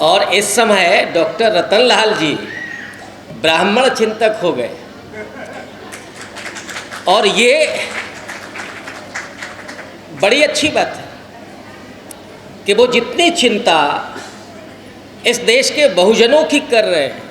और इस समय डॉक्टर रतनलाल जी ब्राह्मण चिंतक हो गए। और ये बड़ी अच्छी बात है कि वो जितनी चिंता इस देश के बहुजनों की कर रहे हैं,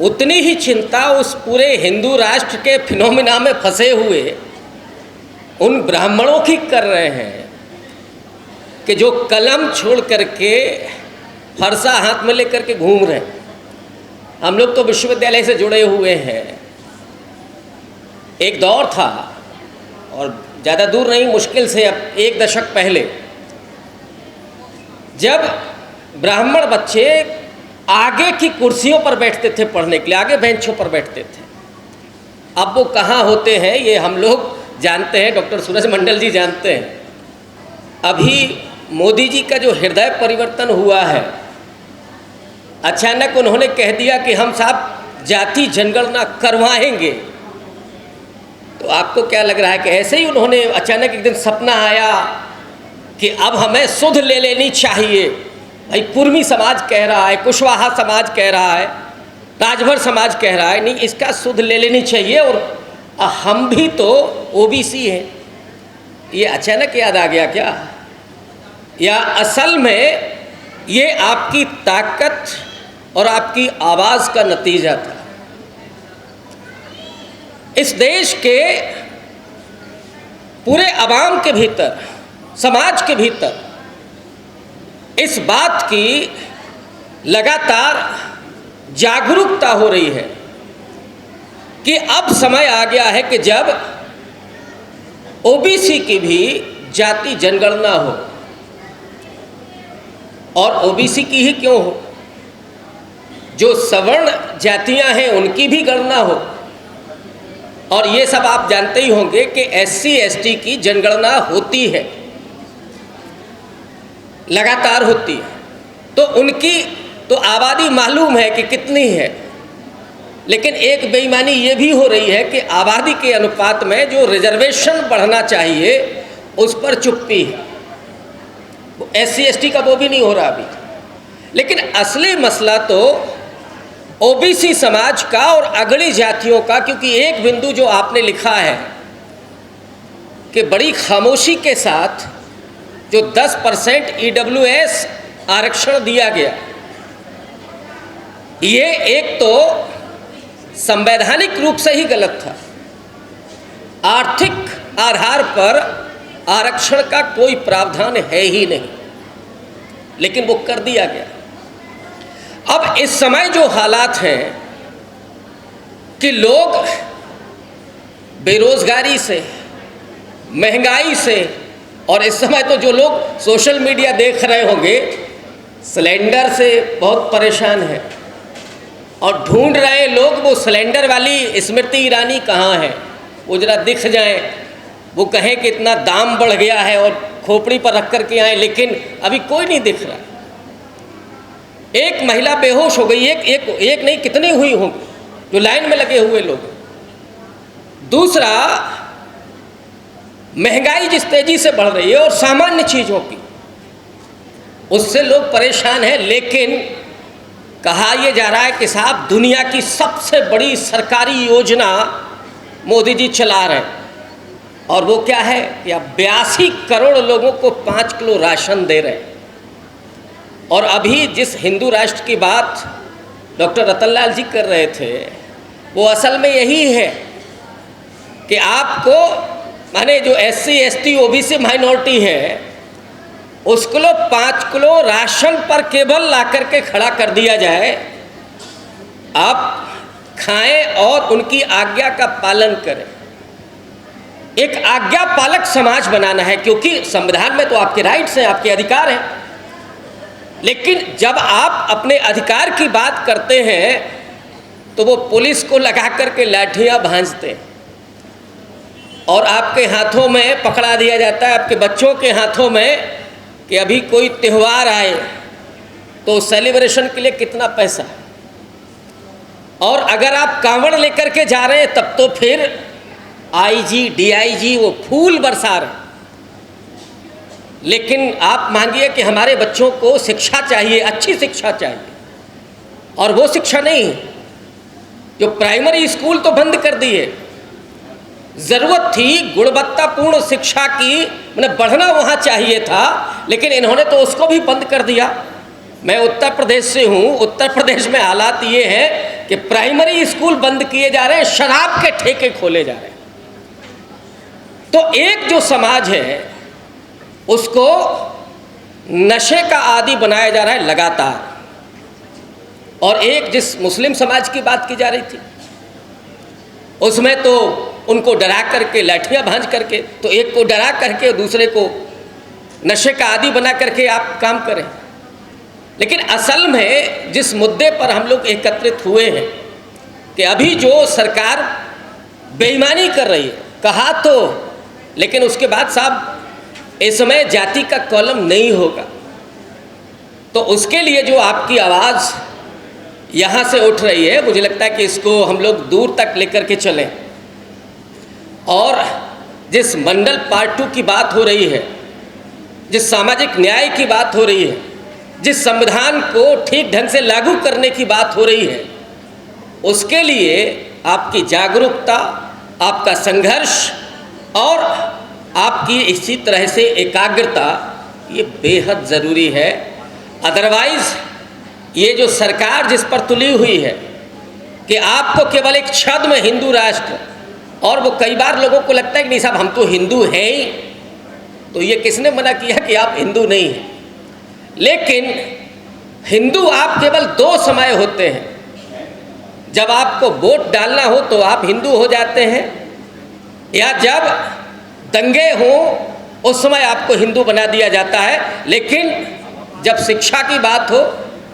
उतनी ही चिंता उस पूरे हिंदू राष्ट्र के फिनोमिना में फंसे हुए उन ब्राह्मणों की कर रहे हैं कि जो कलम छोड़ करके फरसा हाथ में लेकर के घूम रहे हैं। हम लोग तो विश्वविद्यालय से जुड़े हुए हैं। एक दौर था, और ज़्यादा दूर नहीं, मुश्किल से अब 1 दशक पहले, जब ब्राह्मण बच्चे आगे की कुर्सियों पर बैठते थे पढ़ने के लिए, आगे बेंचों पर बैठते थे। अब वो कहाँ होते हैं ये हम लोग जानते हैं, डॉक्टर सूरज मंडल जी जानते हैं। अभी मोदी जी का जो हृदय परिवर्तन हुआ है, अचानक उन्होंने कह दिया कि हम साहब जाति जनगणना करवाएंगे। तो आपको क्या लग रहा है कि ऐसे ही उन्होंने अचानक एक दिन सपना आया कि अब हमें सुध ले लेनी चाहिए? भाई कुर्मी समाज कह रहा है, कुशवाहा समाज कह रहा है, राजभर समाज कह रहा है, नहीं इसका सुध ले लेनी चाहिए, और हम भी तो ओबीसी हैं। ये अचानक याद आ गया क्या, या असल में ये आपकी ताकत और आपकी आवाज़ का नतीजा था? इस देश के पूरे अवाम के भीतर, समाज के भीतर इस बात की लगातार जागरूकता हो रही है कि अब समय आ गया है कि जब ओबीसी की भी जाति जनगणना हो। और ओबीसी की ही क्यों हो, जो सवर्ण जातियां हैं उनकी भी गणना हो। और ये सब आप जानते ही होंगे कि एससी एसटी की जनगणना होती है, लगातार होती है। तो उनकी तो आबादी मालूम है कि कितनी है, लेकिन एक बेईमानी ये भी हो रही है कि आबादी के अनुपात में जो रिजर्वेशन बढ़ना चाहिए उस पर चुप्पी है। एससी एसटी का वो भी नहीं हो रहा अभी। लेकिन असली मसला तो ओबीसी समाज का और अगड़ी जातियों का, क्योंकि एक बिंदु जो आपने लिखा है कि बड़ी खामोशी के साथ जो 10% ईडब्ल्यूएस आरक्षण दिया गया, ये एक तो संवैधानिक रूप से ही गलत था। आर्थिक आधार पर आरक्षण का कोई प्रावधान है ही नहीं, लेकिन वो कर दिया गया। अब इस समय जो हालात हैं कि लोग बेरोजगारी से, महंगाई से, और इस समय तो जो लोग सोशल मीडिया देख रहे होंगे सिलेंडर से बहुत परेशान हैं, और ढूंढ रहे लोग वो सिलेंडर वाली स्मृति ईरानी कहाँ है, वो जरा दिख जाए, वो कहें कि इतना दाम बढ़ गया है और खोपड़ी पर रख कर के आए, लेकिन अभी कोई नहीं दिख रहा। एक महिला बेहोश हो गई, एक नहीं कितनी हुई होंगी जो लाइन में लगे हुए लोग। दूसरा, महंगाई जिस तेजी से बढ़ रही है और सामान्य चीज़ों की, उससे लोग परेशान हैं। लेकिन कहा यह जा रहा है कि साहब दुनिया की सबसे बड़ी सरकारी योजना मोदी जी चला रहे हैं, और वो क्या है कि अब 82 करोड़ लोगों को 5 किलो राशन दे रहे हैं। और अभी जिस हिंदू राष्ट्र की बात डॉक्टर रतनलाल जी कर रहे थे, वो असल में यही है कि आपको, माने जो एससी एसटी ओबीसी माइनॉरिटी है, उसको 5 किलो राशन पर केवल ला करके खड़ा कर दिया जाए, आप खाएं और उनकी आज्ञा का पालन करें। एक आज्ञा पालक समाज बनाना है, क्योंकि संविधान में तो आपके राइट्स हैं, आपके अधिकार हैं। लेकिन जब आप अपने अधिकार की बात करते हैं तो वो पुलिस को लगा करके लाठियां भांजते हैं, और आपके हाथों में पकड़ा दिया जाता है, आपके बच्चों के हाथों में, कि अभी कोई त्यौहार आए तो सेलिब्रेशन के लिए कितना पैसा। और अगर आप कांवड़ लेकर के जा रहे हैं तब तो फिर आईजी डीआईजी वो फूल बरसा रहे। लेकिन आप मांगिए कि हमारे बच्चों को शिक्षा चाहिए, अच्छी शिक्षा चाहिए, और वो शिक्षा नहीं। जो प्राइमरी स्कूल तो बंद कर दिए, ज़रूरत थी गुणवत्तापूर्ण शिक्षा की, मतलब बढ़ना वहाँ चाहिए था, लेकिन इन्होंने तो उसको भी बंद कर दिया। मैं उत्तर प्रदेश से हूँ, उत्तर प्रदेश में हालात ये हैं कि प्राइमरी स्कूल बंद किए जा रहे हैं, शराब के ठेके खोले जा रहे हैं। तो एक जो समाज है उसको नशे का आदी बनाया जा रहा है लगातार, और एक जिस मुस्लिम समाज की बात की जा रही थी उसमें तो उनको डरा करके, लाठियाँ भांज करके, तो एक को डरा करके दूसरे को नशे का आदी बना करके आप काम करें। लेकिन असल में जिस मुद्दे पर हम लोग एकत्रित हुए हैं कि अभी जो सरकार बेईमानी कर रही है, कहा तो, लेकिन उसके बाद साहब इस समय जाति का कॉलम नहीं होगा, तो उसके लिए जो आपकी आवाज़ यहाँ से उठ रही है, मुझे लगता है कि इसको हम लोग दूर तक लेकर के चलें। और जिस मंडल पार्ट 2 की बात हो रही है, जिस सामाजिक न्याय की बात हो रही है, जिस संविधान को ठीक ढंग से लागू करने की बात हो रही है, उसके लिए आपकी जागरूकता, आपका संघर्ष और आपकी इसी तरह से एकाग्रता ये बेहद ज़रूरी है। अदरवाइज़ ये जो सरकार जिस पर तुली हुई है कि आपको केवल एक छद्म हिंदू राष्ट्र, और वो कई बार लोगों को लगता है कि नहीं साहब हम तो हिंदू हैं ही, तो ये किसने मना किया कि आप हिंदू नहीं हैं? लेकिन हिंदू आप केवल 2 समय होते हैं, जब आपको वोट डालना हो तो आप हिंदू हो जाते हैं, या जब दंगे हों उस समय आपको हिंदू बना दिया जाता है। लेकिन जब शिक्षा की बात हो,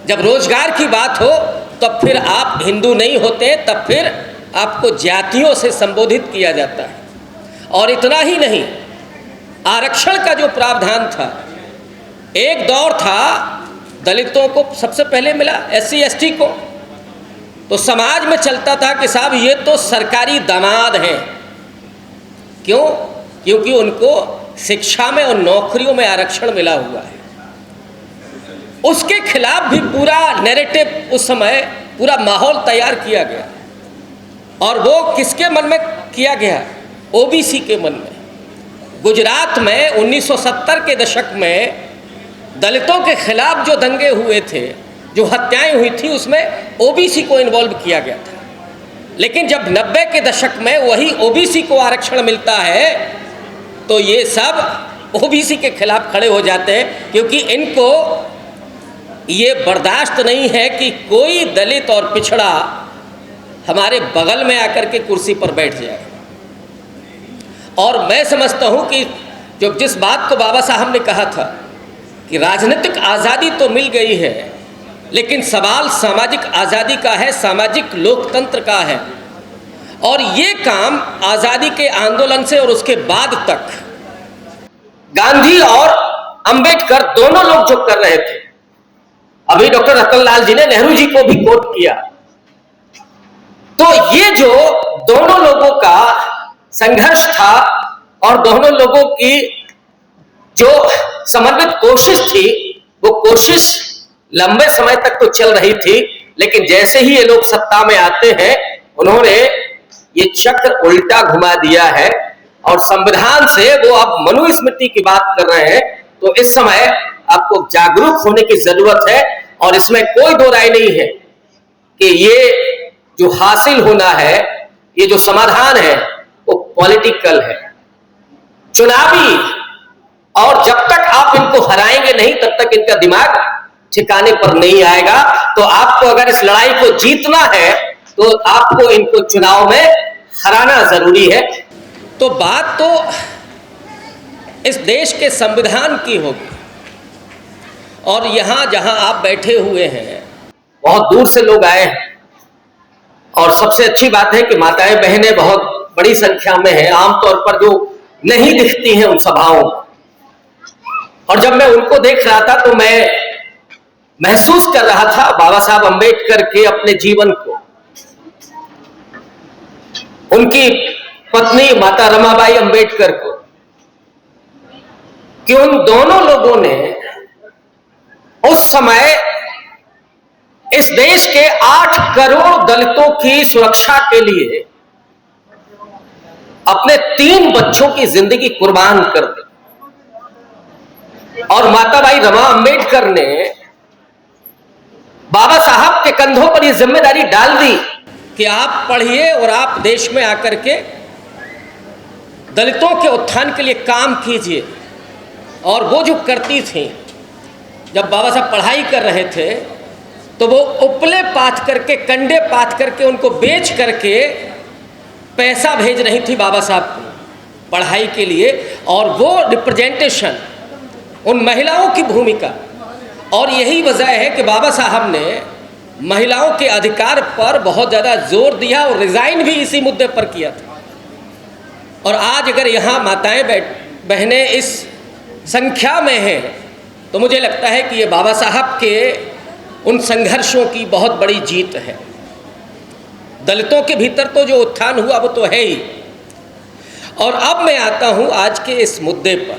जब रोजगार की बात हो, तब फिर आप हिंदू नहीं होते, तब फिर आपको जातियों से संबोधित किया जाता है। और इतना ही नहीं, आरक्षण का जो प्रावधान था, एक दौर था दलितों को सबसे पहले मिला, SC ST को, तो समाज में चलता था कि साहब ये तो सरकारी दामाद हैं। क्यों? क्योंकि उनको शिक्षा में और नौकरियों में आरक्षण मिला हुआ है। उसके खिलाफ भी पूरा नैरेटिव उस समय, पूरा माहौल तैयार किया गया, और वो किसके मन में किया गया? OBC के मन में। गुजरात में 1970 के दशक में दलितों के खिलाफ जो दंगे हुए थे, जो हत्याएं हुई थी, उसमें OBC को इन्वॉल्व किया गया था। लेकिन जब 90 के दशक में वही OBC को आरक्षण मिलता है, तो ये सब OBC के खिलाफ खड़े हो जाते हैं, क्योंकि इनको ये बर्दाश्त नहीं है कि कोई दलित और पिछड़ा हमारे बगल में आकर के कुर्सी पर बैठ जाए। और मैं समझता हूँ कि जो जिस बात को बाबा साहब ने कहा था कि राजनीतिक आज़ादी तो मिल गई है, लेकिन सवाल सामाजिक आज़ादी का है, सामाजिक लोकतंत्र का है। और ये काम आज़ादी के आंदोलन से और उसके बाद तक गांधी और अंबेडकर दोनों लोग जो कर रहे थे, अभी डॉक्टर रतनलाल जी ने नेहरू जी को भी कोट किया, तो ये जो दोनों लोगों का संघर्ष था और दोनों लोगों की जो समन्वित कोशिश थी, वो कोशिश लंबे समय तक तो चल रही थी, लेकिन जैसे ही ये लोग सत्ता में आते हैं, उन्होंने ये चक्र उल्टा घुमा दिया है और संविधान से वो अब मनुस्मृति की बात कर रहे हैं। तो इस समय आपको जागरूक होने की जरूरत है, और इसमें कोई दो राय नहीं है कि ये जो हासिल होना है, ये जो समाधान है, वो पॉलिटिकल है, चुनावी। और जब तक आप इनको हराएंगे नहीं, तब तक इनका दिमाग ठिकाने पर नहीं आएगा। तो आपको अगर इस लड़ाई को जीतना है, तो आपको इनको चुनाव में हराना जरूरी है। तो बात तो इस देश के संविधान की होगी, और यहां जहां आप बैठे हुए हैं, बहुत दूर से लोग आए हैं, और सबसे अच्छी बात है कि माताएं बहनें बहुत बड़ी संख्या में हैं, आमतौर पर जो नहीं दिखती हैं उन सभाओं में। और जब मैं उनको देख रहा था तो मैं महसूस कर रहा था बाबा साहब अंबेडकर के अपने जीवन को, उनकी पत्नी माता रमाबाई अंबेडकर को, कि उन दोनों लोगों ने उस समय इस देश के 8 करोड़ दलितों की सुरक्षा के लिए अपने 3 बच्चों की जिंदगी कुर्बान कर दी। और माताबाई रमा अंबेडकर ने बाबा साहब के कंधों पर यह जिम्मेदारी डाल दी कि आप पढ़िए और आप देश में आकर के दलितों के उत्थान के लिए काम कीजिए। और वो जो करती थी, जब बाबा साहब पढ़ाई कर रहे थे तो वो उपले पाथ करके, कंडे पाथ करके, उनको बेच करके पैसा भेज रही थी बाबा साहब को पढ़ाई के लिए। और वो रिप्रेजेंटेशन, उन महिलाओं की भूमिका, और यही वजह है कि बाबा साहब ने महिलाओं के अधिकार पर बहुत ज़्यादा जोर दिया और रिज़ाइन भी इसी मुद्दे पर किया था। और आज अगर यहाँ माताएं बहनें इस संख्या में हैं तो मुझे लगता है कि ये बाबा साहब के उन संघर्षों की बहुत बड़ी जीत है। दलितों के भीतर तो जो उत्थान हुआ वो तो है ही। और अब मैं आता हूँ आज के इस मुद्दे पर।